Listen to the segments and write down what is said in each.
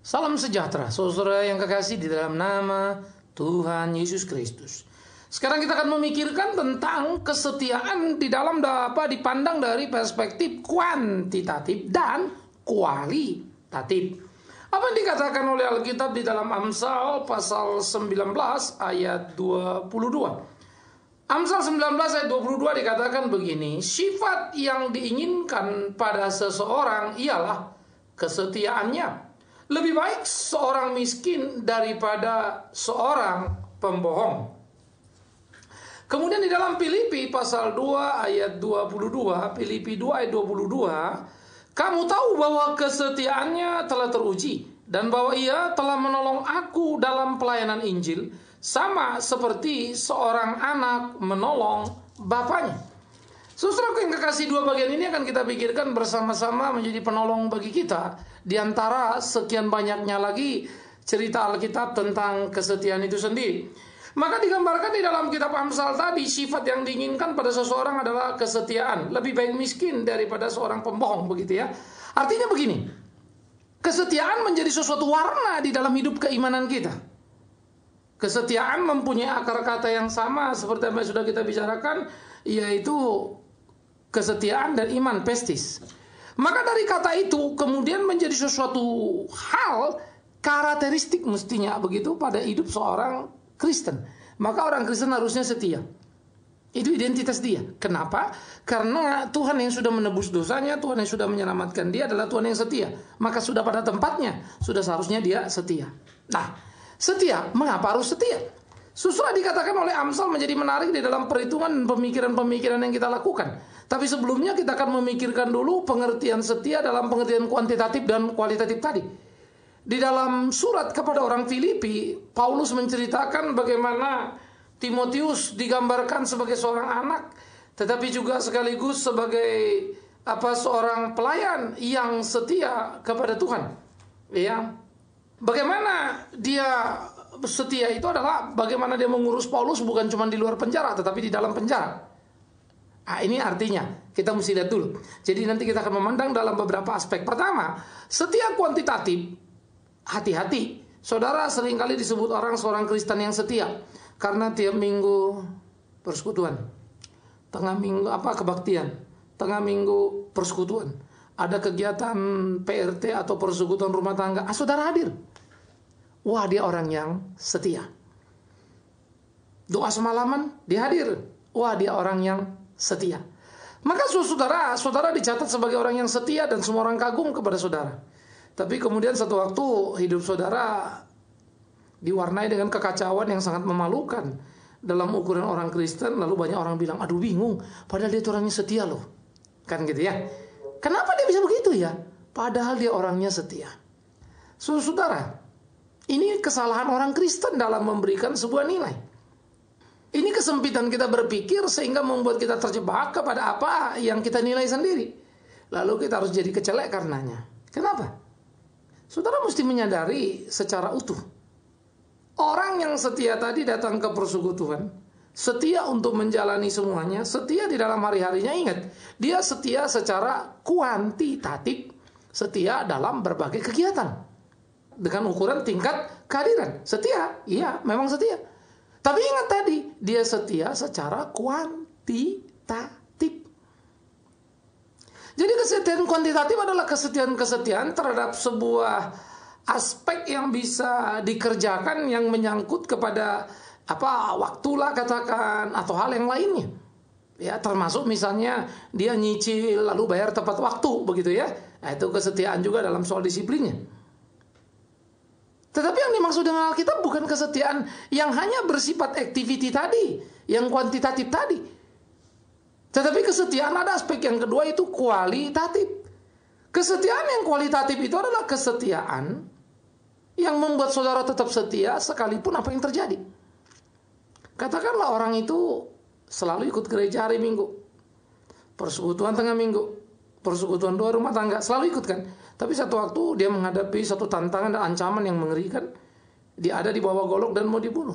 Salam sejahtera, saudara yang kekasih di dalam nama Tuhan Yesus Kristus. Sekarang kita akan memikirkan tentang kesetiaan di dalam dapat dipandang dari perspektif kuantitatif dan kualitatif. Apa yang dikatakan oleh Alkitab di dalam Amsal pasal 19 ayat 22. Amsal 19 ayat 22 dikatakan begini, sifat yang diinginkan pada seseorang ialah kesetiaannya. Lebih baik seorang miskin daripada seorang pembohong. Kemudian di dalam Filipi pasal 2 ayat 22, Filipi 2 ayat 22, kamu tahu bahwa kesetiaannya telah teruji dan bahwa ia telah menolong aku dalam pelayanan Injil, sama seperti seorang anak menolong bapaknya. Saudaraku yang kekasih, dua bagian ini akan kita pikirkan bersama-sama menjadi penolong bagi kita. Di antara sekian banyaknya lagi cerita Alkitab tentang kesetiaan itu sendiri. Maka digambarkan di dalam kitab Amsal tadi, sifat yang diinginkan pada seseorang adalah kesetiaan. Lebih baik miskin daripada seorang pembohong, begitu ya. Artinya begini, kesetiaan menjadi sesuatu warna di dalam hidup keimanan kita. Kesetiaan mempunyai akar kata yang sama seperti yang sudah kita bicarakan, yaitu kesetiaan dan iman, pestis. Maka dari kata itu kemudian menjadi sesuatu hal karakteristik mestinya begitu pada hidup seorang Kristen. Maka orang Kristen harusnya setia. Itu identitas dia. Kenapa? Karena Tuhan yang sudah menebus dosanya, Tuhan yang sudah menyelamatkan dia adalah Tuhan yang setia. Maka sudah pada tempatnya, sudah seharusnya dia setia. Nah, setia, mengapa harus setia? Susah dikatakan oleh Amsal menjadi menarik di dalam perhitungan pemikiran-pemikiran yang kita lakukan. Tapi sebelumnya kita akan memikirkan dulu pengertian setia dalam pengertian kuantitatif dan kualitatif tadi. Di dalam surat kepada orang Filipi, Paulus menceritakan bagaimana Timotius digambarkan sebagai seorang anak, tetapi juga sekaligus sebagai seorang pelayan yang setia kepada Tuhan. Ya. Bagaimana dia setia itu adalah bagaimana dia mengurus Paulus bukan cuma di luar penjara tetapi di dalam penjara. Nah, ini artinya kita mesti lihat dulu. Jadi nanti kita akan memandang dalam beberapa aspek. Pertama, setia kuantitatif. Hati-hati. Saudara seringkali disebut orang seorang Kristen yang setia karena tiap minggu persekutuan, tengah minggu kebaktian, tengah minggu persekutuan, ada kegiatan PRT atau persekutuan rumah tangga, saudara hadir. Wah, dia orang yang setia. Doa semalaman, dia hadir. Wah, dia orang yang setia. Maka saudara dicatat sebagai orang yang setia dan semua orang kagum kepada saudara. Tapi kemudian satu waktu hidup saudara diwarnai dengan kekacauan yang sangat memalukan dalam ukuran orang Kristen. Lalu banyak orang bilang, aduh bingung, padahal dia orangnya setia loh. Kan gitu ya. Kenapa dia bisa begitu ya? Padahal dia orangnya setia. Saudara, ini kesalahan orang Kristen dalam memberikan sebuah nilai. Ini kesempitan kita berpikir sehingga membuat kita terjebak kepada apa yang kita nilai sendiri. Lalu kita harus jadi kecelek karenanya. Kenapa? Saudara mesti menyadari secara utuh. Orang yang setia tadi datang ke persekutuan, setia untuk menjalani semuanya, setia di dalam hari-harinya. Ingat, dia setia secara kuantitatif, setia dalam berbagai kegiatan. Dengan ukuran tingkat kehadiran. Setia, iya memang setia. Tapi ingat tadi, dia setia secara kuantitatif. Jadi kesetiaan kuantitatif adalah kesetiaan terhadap sebuah aspek yang bisa dikerjakan yang menyangkut kepada waktulah katakan atau hal yang lainnya. Ya, termasuk misalnya dia nyicil lalu bayar tepat waktu begitu ya. Nah, itu kesetiaan juga dalam soal disiplinnya. Tetapi yang dimaksud dengan Alkitab bukan kesetiaan yang hanya bersifat activity tadi, yang kuantitatif tadi. Tetapi kesetiaan ada aspek yang kedua, itu kualitatif. Kesetiaan yang kualitatif itu adalah kesetiaan yang membuat saudara tetap setia sekalipun apa yang terjadi. Katakanlah orang itu selalu ikut gereja hari Minggu, persekutuan tengah minggu, persekutuan doa rumah tangga, selalu ikut kan. Tapi satu waktu dia menghadapi satu tantangan dan ancaman yang mengerikan. Dia ada di bawah golok dan mau dibunuh.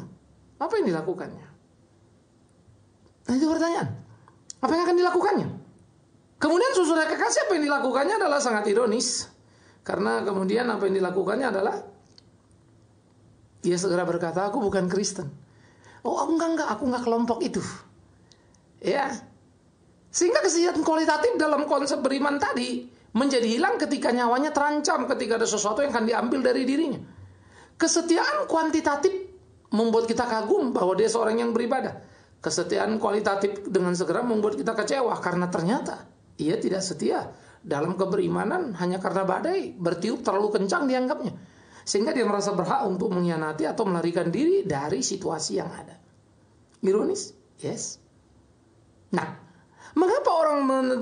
Apa yang dilakukannya? Nah, itu pertanyaan. Apa yang akan dilakukannya? Kemudian saudara kekasih, apa yang dilakukannya adalah sangat ironis. Karena kemudian apa yang dilakukannya adalah dia segera berkata, aku bukan Kristen. Oh enggak, aku enggak kelompok itu. Ya, sehingga kesetiaan kualitatif dalam konsep beriman tadi menjadi hilang ketika nyawanya terancam, ketika ada sesuatu yang akan diambil dari dirinya. Kesetiaan kuantitatif membuat kita kagum bahwa dia seorang yang beribadah. Kesetiaan kualitatif dengan segera membuat kita kecewa karena ternyata ia tidak setia dalam keberimanan hanya karena badai bertiup terlalu kencang dianggapnya. Sehingga dia merasa berhak untuk mengkhianati atau melarikan diri dari situasi yang ada. Ironis? Yes. Nah, mengapa orang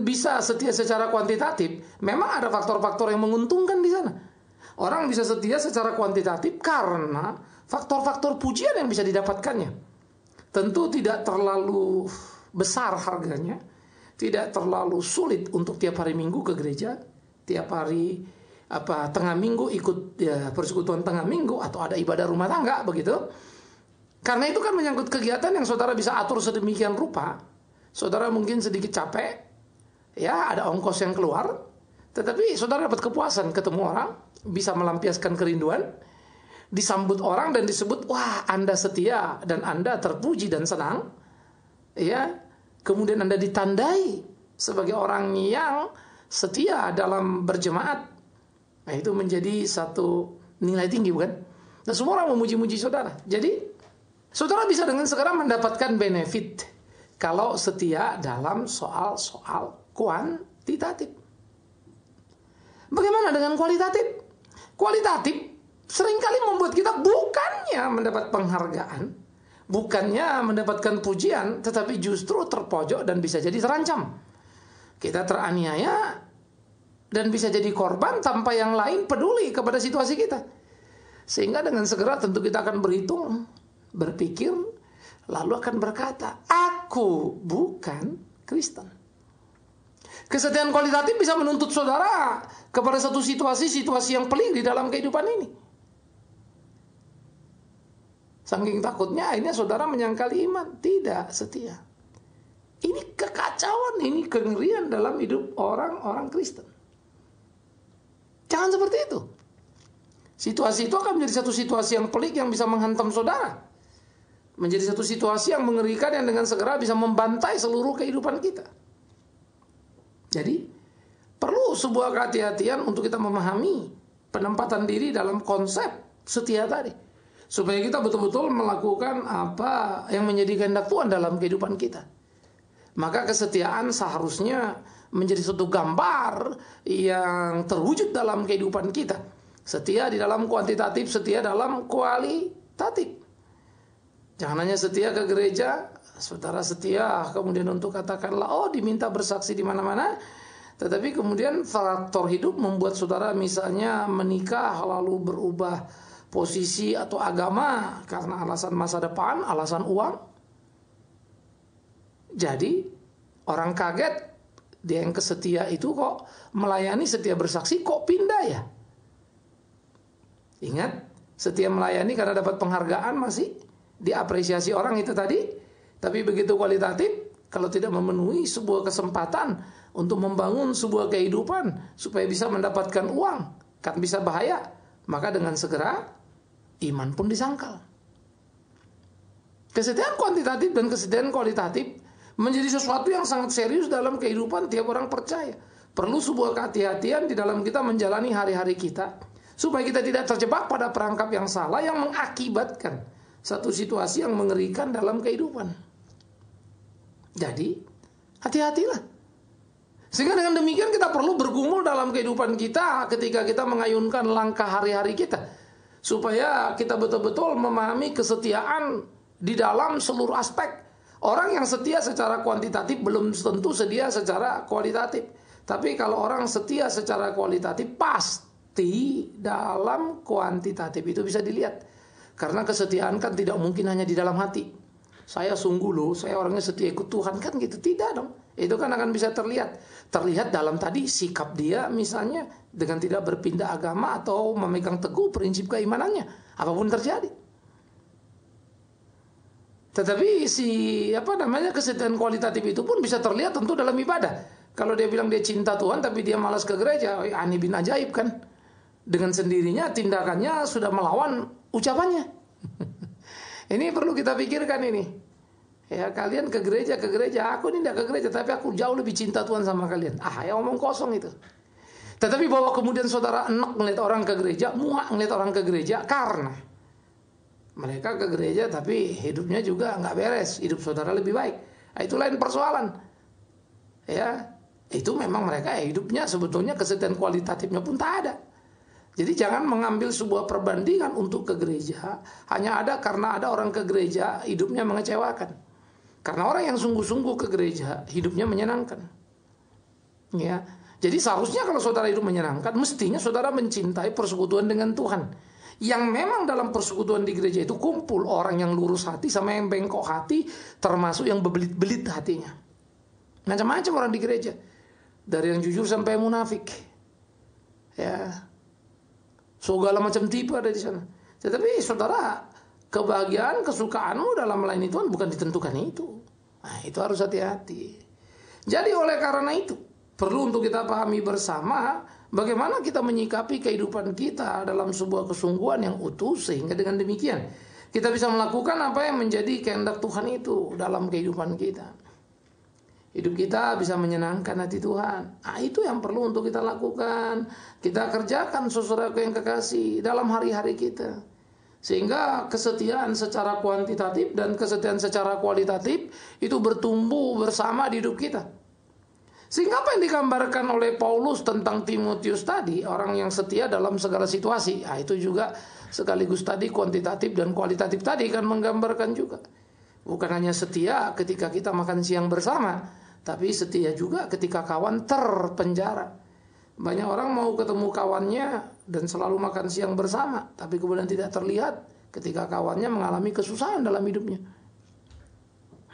bisa setia secara kuantitatif? Memang ada faktor-faktor yang menguntungkan di sana. Orang bisa setia secara kuantitatif karena faktor-faktor pujian yang bisa didapatkannya. Tentu tidak terlalu besar harganya, tidak terlalu sulit untuk tiap hari Minggu ke gereja, tiap hari tengah minggu ikut persekutuan tengah minggu atau ada ibadah rumah tangga begitu. Karena itu kan menyangkut kegiatan yang saudara bisa atur sedemikian rupa. Saudara mungkin sedikit capek, ya ada ongkos yang keluar, tetapi saudara dapat kepuasan ketemu orang, bisa melampiaskan kerinduan, disambut orang dan disebut, wah Anda setia dan Anda terpuji dan senang, ya. Kemudian Anda ditandai sebagai orang yang setia dalam berjemaat. Nah itu menjadi satu nilai tinggi bukan? Nah semua orang memuji-muji saudara. Jadi saudara bisa dengan segera mendapatkan benefit kalau setia dalam soal-soal kuantitatif. Bagaimana dengan kualitatif? Kualitatif seringkali membuat kita bukannya mendapat penghargaan, bukannya mendapatkan pujian, tetapi justru terpojok dan bisa jadi terancam. Kita teraniaya dan bisa jadi korban tanpa yang lain peduli kepada situasi kita. Sehingga dengan segera tentu kita akan berhitung, berpikir, lalu akan berkata, aku bukan Kristen. Kesetiaan kualitatif bisa menuntut saudara kepada satu situasi-situasi yang pelik di dalam kehidupan ini. Saking takutnya akhirnya saudara menyangkali iman, tidak setia. Ini kekacauan, ini kengerian dalam hidup orang-orang Kristen. Jangan seperti itu. Situasi itu akan menjadi satu situasi yang pelik yang bisa menghantam saudara. Menjadi satu situasi yang mengerikan yang dengan segera bisa membantai seluruh kehidupan kita. Jadi, perlu sebuah kehati-hatian untuk kita memahami penempatan diri dalam konsep setia tadi. Supaya kita betul-betul melakukan apa yang menjadi kehendak Tuhan dalam kehidupan kita. Maka kesetiaan seharusnya menjadi suatu gambar yang terwujud dalam kehidupan kita. Setia di dalam kuantitatif, setia dalam kualitatif. Jangan hanya setia ke gereja, saudara setia kemudian untuk katakanlah, oh diminta bersaksi di mana-mana, tetapi kemudian faktor hidup membuat saudara misalnya menikah lalu berubah posisi atau agama karena alasan masa depan, alasan uang. Jadi orang kaget, dia yang kesetia itu kok melayani setia bersaksi kok pindah ya. Ingat, setia melayani karena dapat penghargaan masih diapresiasi orang itu tadi. Tapi begitu kualitatif, kalau tidak memenuhi sebuah kesempatan untuk membangun sebuah kehidupan supaya bisa mendapatkan uang, kan bisa bahaya. Maka dengan segera iman pun disangkal. Kesetiaan kuantitatif dan kesetiaan kualitatif menjadi sesuatu yang sangat serius dalam kehidupan tiap orang percaya. Perlu sebuah kehati-hatian di dalam kita menjalani hari-hari kita, supaya kita tidak terjebak pada perangkap yang salah yang mengakibatkan satu situasi yang mengerikan dalam kehidupan. Jadi, hati-hatilah. Sehingga dengan demikian kita perlu bergumul dalam kehidupan kita ketika kita mengayunkan langkah hari-hari kita. Supaya kita betul-betul memahami kesetiaan di dalam seluruh aspek. Orang yang setia secara kuantitatif belum tentu setia secara kualitatif. Tapi kalau orang setia secara kualitatif pasti dalam kuantitatif itu bisa dilihat. Karena kesetiaan kan tidak mungkin hanya di dalam hati. Saya sungguh loh, saya orangnya setia ikut Tuhan kan gitu. Tidak dong. Itu kan akan bisa terlihat. Terlihat dalam tadi sikap dia misalnya dengan tidak berpindah agama atau memegang teguh prinsip keimanannya. Apapun terjadi. Tetapi kesetiaan kualitatif itu pun bisa terlihat tentu dalam ibadah. Kalau dia bilang dia cinta Tuhan tapi dia malas ke gereja, aneh bin ajaib kan. dengan sendirinya tindakannya sudah melawan ucapannya. Ini perlu kita pikirkan ini. Ya, kalian ke gereja, aku ini tidak ke gereja, tapi aku jauh lebih cinta Tuhan sama kalian. Ya omong kosong itu. Tetapi bahwa kemudian saudara enak melihat orang ke gereja, muak melihat orang ke gereja, karena mereka ke gereja tapi hidupnya juga nggak beres, hidup saudara lebih baik. Itu lain persoalan. Ya, itu memang mereka hidupnya sebetulnya kesetiaan kualitatifnya pun tak ada. Jadi jangan mengambil sebuah perbandingan untuk ke gereja hanya ada karena ada orang ke gereja hidupnya mengecewakan. Karena orang yang sungguh-sungguh ke gereja hidupnya menyenangkan. Ya. Jadi seharusnya kalau saudara hidup menyenangkan, mestinya saudara mencintai persekutuan dengan Tuhan. Yang memang dalam persekutuan di gereja itu kumpul orang yang lurus hati sama yang bengkok hati, termasuk yang bebelit-belit hatinya. Macam-macam orang di gereja. Dari yang jujur sampai munafik. Ya. Segala macam tipe ada di sana. Tetapi saudara, kebahagiaan, kesukaanmu dalam melayani Tuhan bukan ditentukan itu. Nah, itu harus hati-hati. Jadi oleh karena itu, perlu untuk kita pahami bersama bagaimana kita menyikapi kehidupan kita dalam sebuah kesungguhan yang utuh, sehingga dengan demikian kita bisa melakukan apa yang menjadi kehendak Tuhan itu dalam kehidupan kita. Hidup kita bisa menyenangkan hati Tuhan. Nah, itu yang perlu untuk kita lakukan. Kita kerjakan, saudaraku yang kekasih, dalam hari-hari kita. Sehingga kesetiaan secara kuantitatif dan kesetiaan secara kualitatif itu bertumbuh bersama di hidup kita. Sehingga apa yang digambarkan oleh Paulus tentang Timotius tadi, orang yang setia dalam segala situasi, itu juga sekaligus tadi kuantitatif dan kualitatif tadi kan menggambarkan juga. Bukan hanya setia ketika kita makan siang bersama, tapi setia juga ketika kawan terpenjara. Banyak orang mau ketemu kawannya dan selalu makan siang bersama, tapi kemudian tidak terlihat ketika kawannya mengalami kesusahan dalam hidupnya.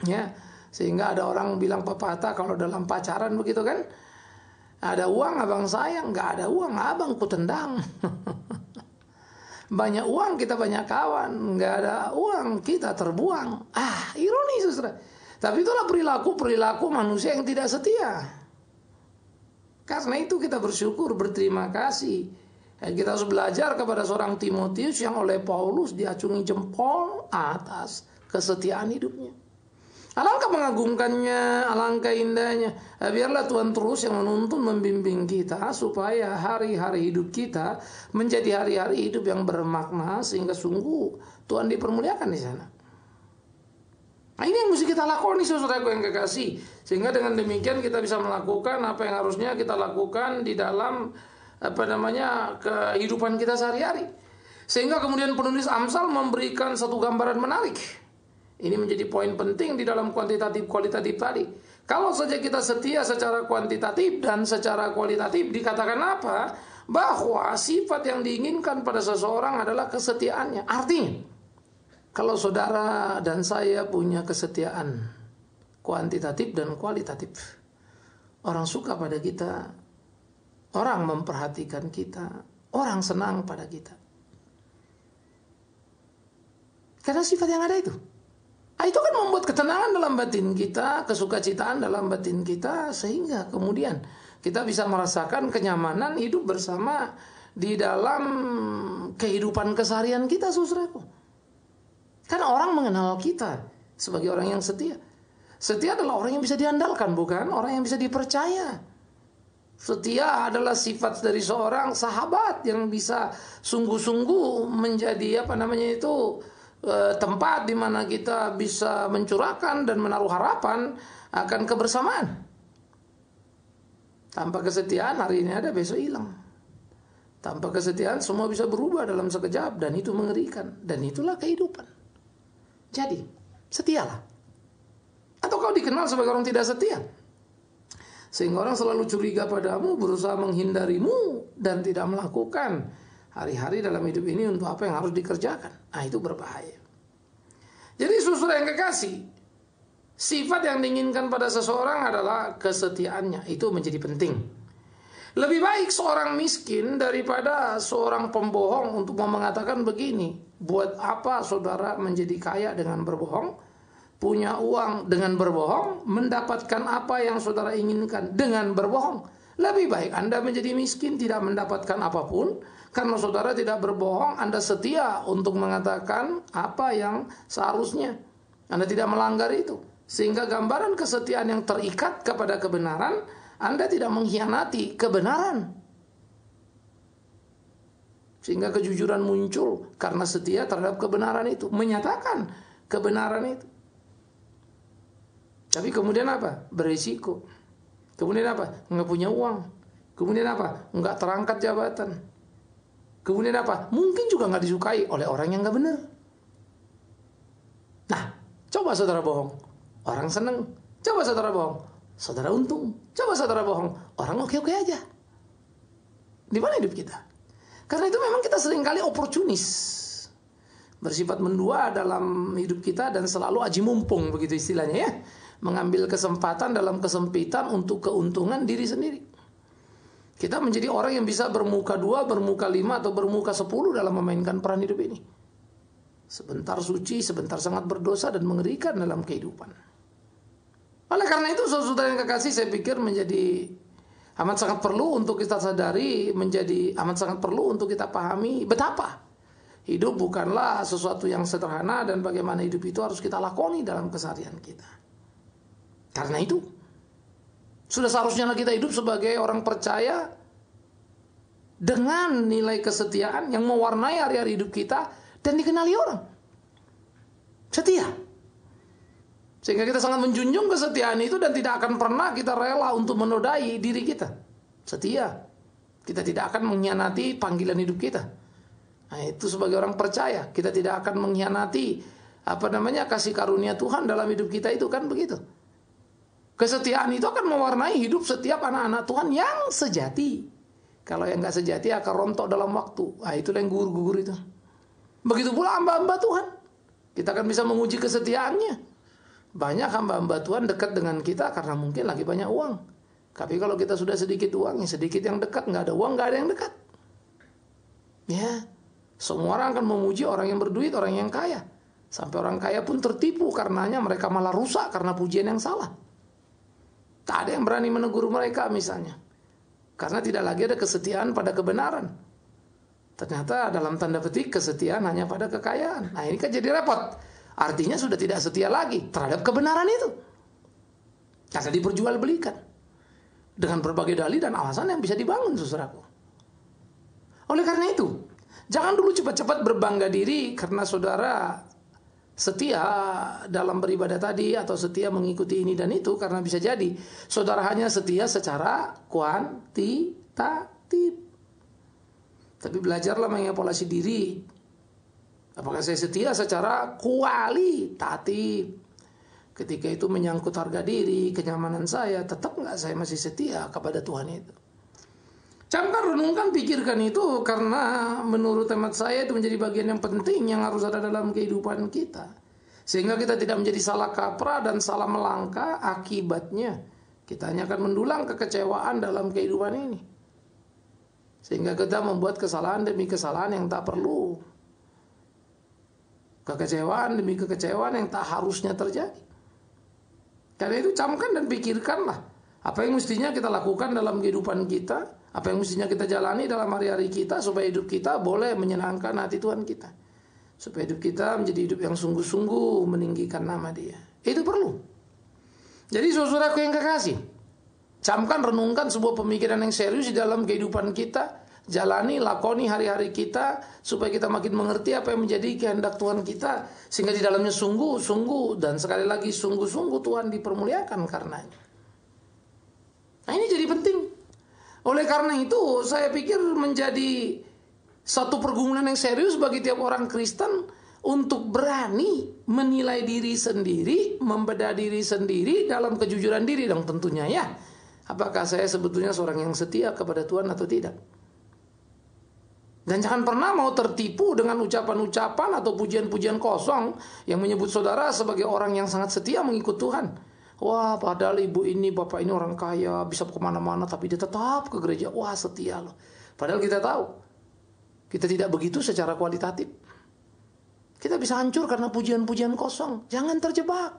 Ya, sehingga ada orang bilang pepatah kalau dalam pacaran begitu kan, ada uang abang sayang, nggak ada uang abang ku tendang. Banyak uang kita banyak kawan, nggak ada uang kita terbuang. Ironi saudara. Tapi itulah perilaku manusia yang tidak setia. Karena itu kita bersyukur, berterima kasih. Kita harus belajar kepada seorang Timotius yang oleh Paulus diacungi jempol atas kesetiaan hidupnya. Alangkah mengagumkannya, alangkah indahnya. Biarlah Tuhan terus yang menuntun, membimbing kita supaya hari-hari hidup kita menjadi hari-hari hidup yang bermakna, sehingga sungguh Tuhan dipermuliakan di sana. Nah, ini yang mesti kita lakukan, saudaraku yang kekasih. Sehingga dengan demikian kita bisa melakukan apa yang harusnya kita lakukan di dalam kehidupan kita sehari-hari. Sehingga kemudian penulis Amsal memberikan satu gambaran menarik. Ini menjadi poin penting di dalam kuantitatif kualitatif tadi. Kalau saja kita setia secara kuantitatif dan secara kualitatif, dikatakan apa? Bahwa sifat yang diinginkan pada seseorang adalah kesetiaannya. Artinya, kalau saudara dan saya punya kesetiaan kuantitatif dan kualitatif, orang suka pada kita, orang memperhatikan kita, orang senang pada kita. Karena sifat yang ada itu. Itu kan membuat ketenangan dalam batin kita, kesukacitaan dalam batin kita, sehingga kemudian kita bisa merasakan kenyamanan hidup bersama di dalam kehidupan keseharian kita, saudaraku. Karena orang mengenal kita sebagai orang yang setia. Setia adalah orang yang bisa diandalkan, bukan orang yang bisa dipercaya. Setia adalah sifat dari seorang sahabat yang bisa sungguh-sungguh menjadi tempat di mana kita bisa mencurahkan dan menaruh harapan akan kebersamaan. Tanpa kesetiaan hari ini ada, besok hilang. Tanpa kesetiaan semua bisa berubah dalam sekejap, dan itu mengerikan. Dan itulah kehidupan. Jadi, setialah. Atau kau dikenal sebagai orang tidak setia, sehingga orang selalu curiga padamu, berusaha menghindarimu, dan tidak melakukan hari-hari dalam hidup ini untuk apa yang harus dikerjakan. Itu berbahaya. Jadi saudara yang kekasih, sifat yang diinginkan pada seseorang adalah kesetiaannya. Itu menjadi penting. Lebih baik seorang miskin daripada seorang pembohong untuk mengatakan begini, buat apa saudara menjadi kaya dengan berbohong, punya uang dengan berbohong, mendapatkan apa yang saudara inginkan dengan berbohong. Lebih baik Anda menjadi miskin, tidak mendapatkan apapun, karena saudara tidak berbohong, Anda setia untuk mengatakan apa yang seharusnya. Anda tidak melanggar itu. Sehingga gambaran kesetiaan yang terikat kepada kebenaran, Anda tidak mengkhianati kebenaran. Sehingga kejujuran muncul karena setia terhadap kebenaran itu, menyatakan kebenaran itu. Tapi kemudian apa? Berisiko. Kemudian apa? Nggak punya uang. Kemudian apa? Nggak terangkat jabatan. Kemudian apa? Mungkin juga nggak disukai oleh orang yang nggak benar. Nah, coba saudara bohong, orang seneng. Coba saudara bohong, saudara untung. Coba saudara bohong, orang oke-oke aja. Di mana hidup kita? Karena itu memang kita seringkali oportunis, bersifat mendua dalam hidup kita dan selalu aji mumpung, begitu istilahnya ya. Mengambil kesempatan dalam kesempitan untuk keuntungan diri sendiri. Kita menjadi orang yang bisa bermuka 2, bermuka 5, atau bermuka 10 dalam memainkan peran hidup ini. Sebentar suci, sebentar sangat berdosa dan mengerikan dalam kehidupan. Oleh karena itu, saudara yang kekasih, saya pikir menjadi amat sangat perlu untuk kita sadari, menjadi amat sangat perlu untuk kita pahami betapa hidup bukanlah sesuatu yang sederhana dan bagaimana hidup itu harus kita lakoni dalam keseharian kita. Karena itu, sudah seharusnya kita hidup sebagai orang percaya dengan nilai kesetiaan yang mewarnai hari-hari hidup kita dan dikenali orang. Setia. Sehingga kita sangat menjunjung kesetiaan itu dan tidak akan pernah kita rela untuk menodai diri kita. Setia. Kita tidak akan mengkhianati panggilan hidup kita. Nah, itu sebagai orang percaya, kita tidak akan mengkhianati kasih karunia Tuhan dalam hidup kita, itu kan begitu. Kesetiaan itu akan mewarnai hidup setiap anak-anak Tuhan yang sejati. Kalau yang nggak sejati akan rontok dalam waktu. Nah, itulah yang gugur-gugur itu. Begitu pula hamba-hamba Tuhan. Kita akan bisa menguji kesetiaannya. Banyak hamba-hamba Tuhan dekat dengan kita karena mungkin lagi banyak uang. Tapi kalau kita sudah sedikit uang, yang sedikit yang dekat, nggak ada uang, nggak ada yang dekat. Ya, semua orang akan memuji orang yang berduit, orang yang kaya. Sampai orang kaya pun tertipu karenanya mereka malah rusak karena pujian yang salah. Tak ada yang berani menegur mereka misalnya. Karena tidak lagi ada kesetiaan pada kebenaran. Ternyata dalam tanda petik kesetiaan hanya pada kekayaan. Nah, ini kan jadi repot. Artinya sudah tidak setia lagi terhadap kebenaran itu. Karena diperjualbelikan. Dengan berbagai dalih dan alasan yang bisa dibangun, saudaraku. Oleh karena itu, jangan dulu cepat-cepat berbangga diri karena saudara setia dalam beribadah tadi atau setia mengikuti ini dan itu, karena bisa jadi saudara hanya setia secara kuantitatif. Tapi belajarlah mengevaluasi diri. Apakah saya setia secara kualitatif? Ketika itu menyangkut harga diri, kenyamanan saya, tetap nggak saya masih setia kepada Tuhan itu? Camkan, renungkan, pikirkan itu, karena menurut hemat saya itu menjadi bagian yang penting yang harus ada dalam kehidupan kita. Sehingga kita tidak menjadi salah kaprah dan salah melangkah, akibatnya kita hanya akan mendulang kekecewaan dalam kehidupan ini. Sehingga kita membuat kesalahan demi kesalahan yang tak perlu. Kekecewaan demi kekecewaan yang tak harusnya terjadi. Karena itu camkan dan pikirkanlah apa yang mestinya kita lakukan dalam kehidupan kita. Apa yang mestinya kita jalani dalam hari-hari kita supaya hidup kita boleh menyenangkan hati Tuhan kita. Supaya hidup kita menjadi hidup yang sungguh-sungguh meninggikan nama Dia. Itu perlu. Jadi saudaraku yang kekasih, camkan, renungkan sebuah pemikiran yang serius di dalam kehidupan kita. Jalani, lakoni hari-hari kita supaya kita makin mengerti apa yang menjadi kehendak Tuhan kita. Sehingga di dalamnya sungguh-sungguh dan sekali lagi sungguh-sungguh Tuhan dipermuliakan karenanya. Nah, ini jadi penting. Oleh karena itu, saya pikir menjadi satu pergumulan yang serius bagi tiap orang Kristen untuk berani menilai diri sendiri, membedah diri sendiri dalam kejujuran diri dong tentunya ya. Apakah saya sebetulnya seorang yang setia kepada Tuhan atau tidak? Dan jangan pernah mau tertipu dengan ucapan-ucapan atau pujian-pujian kosong yang menyebut saudara sebagai orang yang sangat setia mengikut Tuhan. Wah, padahal ibu ini, bapak ini orang kaya, bisa kemana-mana, tapi dia tetap ke gereja. Wah, setia loh. Padahal kita tahu, kita tidak begitu secara kualitatif. Kita bisa hancur karena pujian-pujian kosong. Jangan terjebak.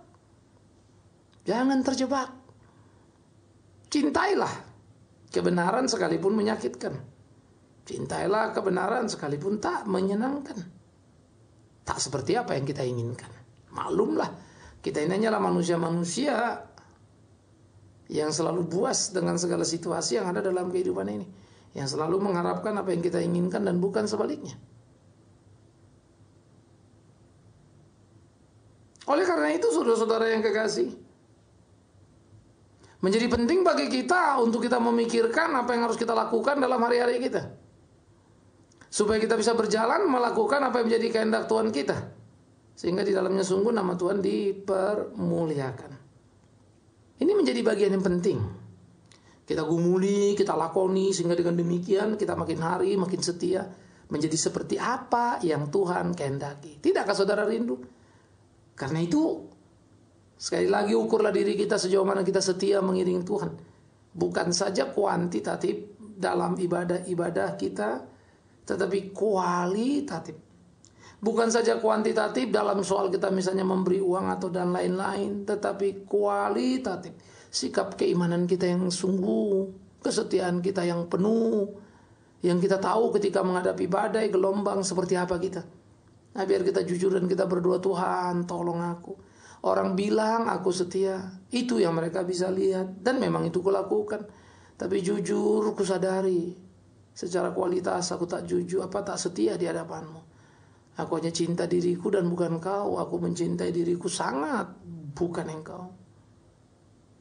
Jangan terjebak. Cintailah kebenaran sekalipun menyakitkan. Cintailah kebenaran sekalipun tak menyenangkan. Tak seperti apa yang kita inginkan. Maklumlah, kita ini hanyalah manusia-manusia yang selalu puas dengan segala situasi yang ada dalam kehidupan ini. Yang selalu mengharapkan apa yang kita inginkan dan bukan sebaliknya. Oleh karena itu, saudara-saudara yang kekasih, menjadi penting bagi kita untuk kita memikirkan apa yang harus kita lakukan dalam hari-hari kita. Supaya kita bisa berjalan melakukan apa yang menjadi kehendak Tuhan kita. Sehingga di dalamnya sungguh nama Tuhan dipermuliakan. Ini menjadi bagian yang penting. Kita gumuli, kita lakoni, sehingga dengan demikian kita makin hari makin setia. Menjadi seperti apa yang Tuhan kehendaki. Tidakkah saudara rindu? Karena itu, sekali lagi ukurlah diri kita sejauh mana kita setia mengiringi Tuhan. Bukan saja kuantitatif dalam ibadah-ibadah kita, tetapi kualitatif. Bukan saja kuantitatif dalam soal kita misalnya memberi uang atau dan lain-lain, tetapi kualitatif. Sikap keimanan kita yang sungguh, kesetiaan kita yang penuh, yang kita tahu ketika menghadapi badai, gelombang seperti apa kita. Nah, biar kita jujur dan kita berdoa, Tuhan tolong aku. Orang bilang aku setia, itu yang mereka bisa lihat, dan memang itu kulakukan. Tapi jujur kusadari, secara kualitas aku tak jujur, tak setia di hadapanmu. Aku hanya cinta diriku dan bukan kau. Aku mencintai diriku sangat, bukan engkau.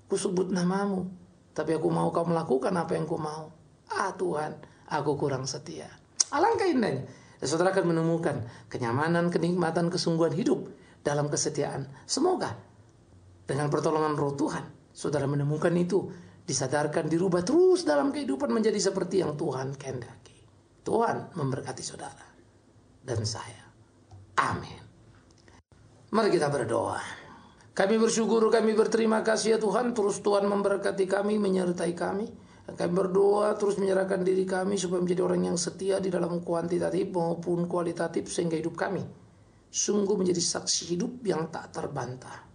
Ku sebut namamu, tapi aku mau kau melakukan apa yang ku mau. Tuhan, aku kurang setia. Alangkah indahnya. Dan saudara akan menemukan kenyamanan, kenikmatan, kesungguhan hidup dalam kesetiaan. Semoga dengan pertolongan Roh Tuhan, saudara menemukan itu, disadarkan, dirubah terus dalam kehidupan menjadi seperti yang Tuhan kehendaki. Tuhan memberkati saudara dan saya. Amin. Mari kita berdoa. Kami bersyukur, kami berterima kasih ya Tuhan, terus Tuhan memberkati kami, menyertai kami. Kami berdoa terus menyerahkan diri kami supaya menjadi orang yang setia di dalam kuantitatif maupun kualitatif, sehingga hidup kami sungguh menjadi saksi hidup yang tak terbantah.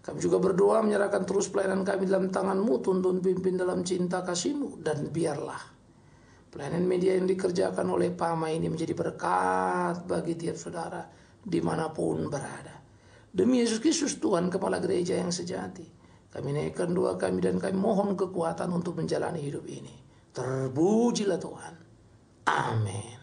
Kami juga berdoa menyerahkan terus pelayanan kami dalam tangan-Mu, tuntun pimpin dalam cinta kasih-Mu, dan biarlah pelayanan media yang dikerjakan oleh PAMA ini menjadi berkat bagi tiap saudara dimanapun berada. Demi Yesus Kristus Tuhan, Kepala Gereja yang sejati, kami naikkan doa kami dan kami mohon kekuatan untuk menjalani hidup ini. Terpujilah Tuhan. Amin.